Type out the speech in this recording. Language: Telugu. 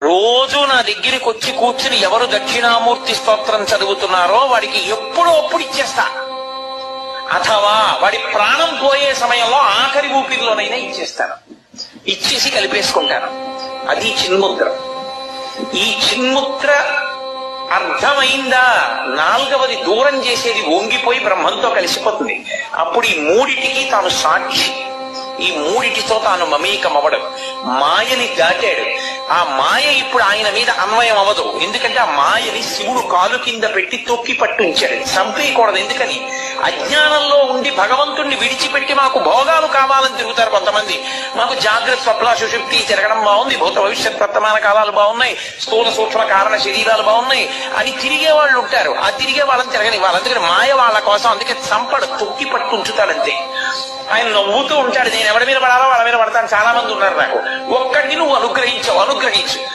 రోజు నా దగ్గరికి వచ్చి కూర్చుని ఎవరు దక్షిణామూర్తి స్తోత్రం చదువుతున్నారో వాడికి ఎప్పుడో అప్పుడు ఇచ్చేస్తా. అథవా వాడి ప్రాణం పోయే సమయంలో ఆఖరి ఊపిరిలోనైనా ఇచ్చేస్తాను. ఇచ్చేసి కలిపేసుకుంటాను. అది చిన్ముద్ర. ఈ చిన్ముద్ర అర్థమైందా? నాలుగవది దూరం చేసేది వంగిపోయి బ్రహ్మంతో కలిసిపోతుంది. అప్పుడు ఈ మూడిటికి తాను సాక్షి. ఈ మూడిటితో తాను మమేకమవడం. మాయని దాటాడు. ఆ మాయ ఇప్పుడు ఆయన మీద అన్వయం అవ్వదు. ఎందుకంటే ఆ మాయని శివుడు కాలు కింద పెట్టి తొక్కి పట్టుంచాడు. చంపేయకూడదు. ఎందుకని? అజ్ఞానంలో ఉండి భగవంతుణ్ణి విడిచిపెట్టి మాకు భోగాలు కావాలని తిరుగుతారు కొంతమంది. మాకు జాగ్రత్త స్వప్న సుషుప్తి తిరగడం బాగుంది, భూత భవిష్యత్ వర్తమాన కాలాలు బాగున్నాయి, స్థూల సూక్ష్మ కారణ శరీరాలు బాగున్నాయి అని తిరిగే వాళ్ళు ఉంటారు. ఆ తిరిగే వాళ్ళని తిరగని వాళ్ళందుకని మాయ వాళ్ళ కోసం అందుకే చంపడు, తొక్కి పట్టు ఉంచుతాడంతే. ఆయన నవ్వుతూ ఉంటాడు, నేను ఎవరి మీద పడాలో వాళ్ళ మీద పడతాను. చాలా మంది ఉన్నారు నాకు. ఒక్కడిని నువ్వు అనుగ్రహించు.